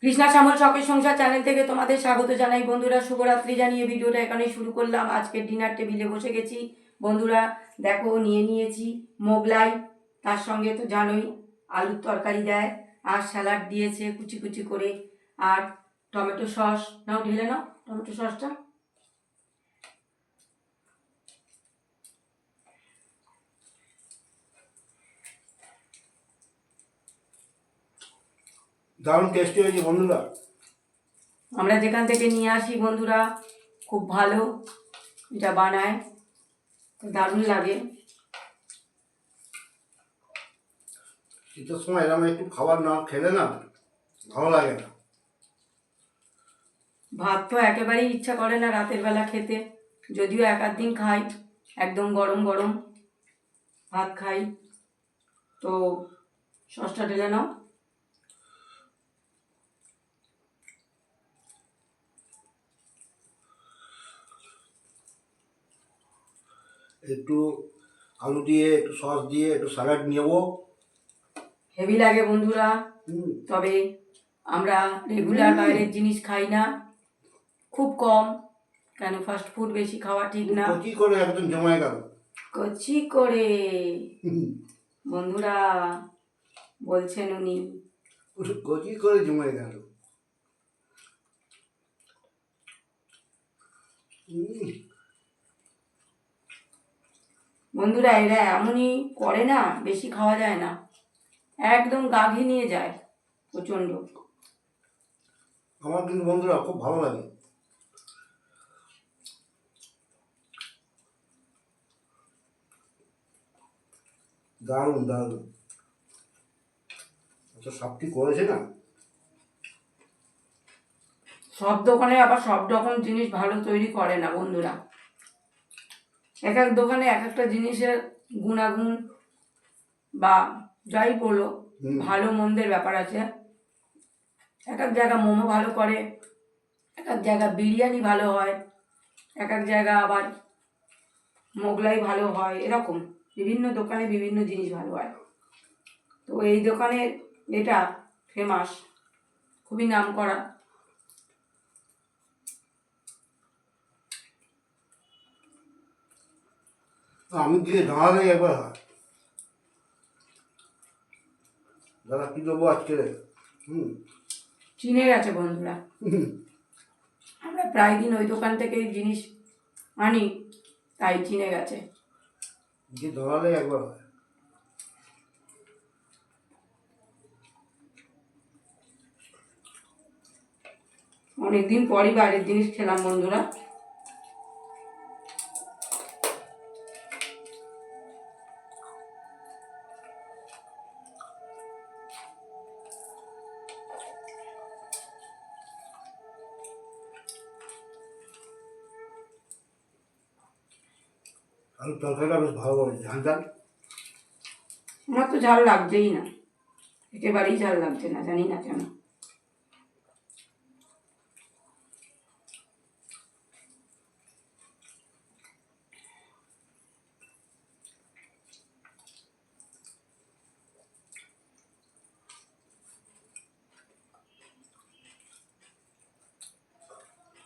কৃষ্ণা শ্যামল শখের সংসার চ্যানেল থেকে তোমাদের স্বাগত জানাই বন্ধুরা। শুভরাত্রি জানিয়ে ভিডিওটা এখানেই শুরু করলাম। আজকের ডিনার টেবিলে বসে গেছি বন্ধুরা। দেখো নিয়ে নিয়েছি মোগলাই, তার সঙ্গে তো জানোই আলুর তরকারি দেয়, আর স্যালাড দিয়েছে কুচি কুচি করে, আর টমেটো সস। নাও ঢেলে নাও টমেটো সসটা। দারুণ টেস্টি হয়েছে বন্ধুরা। আমরা যেখান থেকে নিয়ে আসি বন্ধুরা খুব ভালো এটা বানায়, দারুণ লাগে। শীতের সময় এরকম একটু খাবার না খেলে না ভালো লাগে না। ভাত তো একেবারেই ইচ্ছা করে না রাতের বেলা খেতে, যদিও এক আধ দিন খাই, একদম গরম গরম ভাত খাই। তো সসটা ঢেলে নাও। একটু আলু দিয়ে একটু সস দিয়ে একটু স্যালাড নেবো। হেভি লাগে বন্ধুরা। তবে আমরা রেগুলার বাইরের জিনিস খাই না, খুব কম, কেন ফাস্ট ফুড বেশি খাওয়া ঠিক না। কচি করে একদম জমে গেল। কচি করে বন্ধুরা বলছেন উনি। কচি করে জমে গেল। বন্ধুরা এরা এমনই করে না, বেশি খাওয়া যায় না, একদম গা ঘিনিয়ে যায় প্রচণ্ড। আমার কিন্তু বন্ধুরা খুব ভালো লাগে। দারুণ দারুণ। আচ্ছা সবটি করেছে না। সব দোকানে আবার সব রকম জিনিস ভালো তৈরি করে না বন্ধুরা। এক এক দোকানে এক একটা জিনিসের গুণাগুণ বা যাই বলো ভালো মন্দের ব্যাপার আছে। এক এক জায়গা মোমো ভালো করে, এক এক জায়গা বিরিয়ানি ভালো হয়, এক এক জায়গা আবার মোগলাই ভালো হয়, এরকম বিভিন্ন দোকানে বিভিন্ন জিনিস ভালো হয়। তো এই দোকানের এটা ফেমাস, খুবই নাম করা। আমি দিয়ে দাঁড়ালে একবার হয়। দাদা কি দেবো আজকে? চিনে গেছে বন্ধুরা। আমরা প্রায় দিন ওই দোকান থেকেই জিনিস আনি, তাই চিনে গেছে। দিয়ে দাঁড়ালে একবার হয়। অনেকদিন পরই বাইরের জিনিস খেলাম বন্ধুরা। আলুর তরকারিটা বেশ ভালো করে ঝাল ঝাল। আমার তো ঝাল লাগছেই না, একেবারেই ঝাল লাগছে না, জানি না কেন।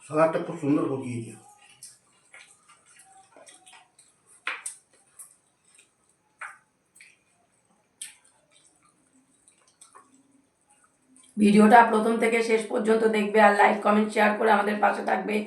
সালাডটা খুব সুন্দর পকিয়েছে। ভিডিওটা প্রথম থেকে শেষ পর্যন্ত দেখবে, আর লাইক কমেন্ট শেয়ার করে আমাদের পাশে থাকবে।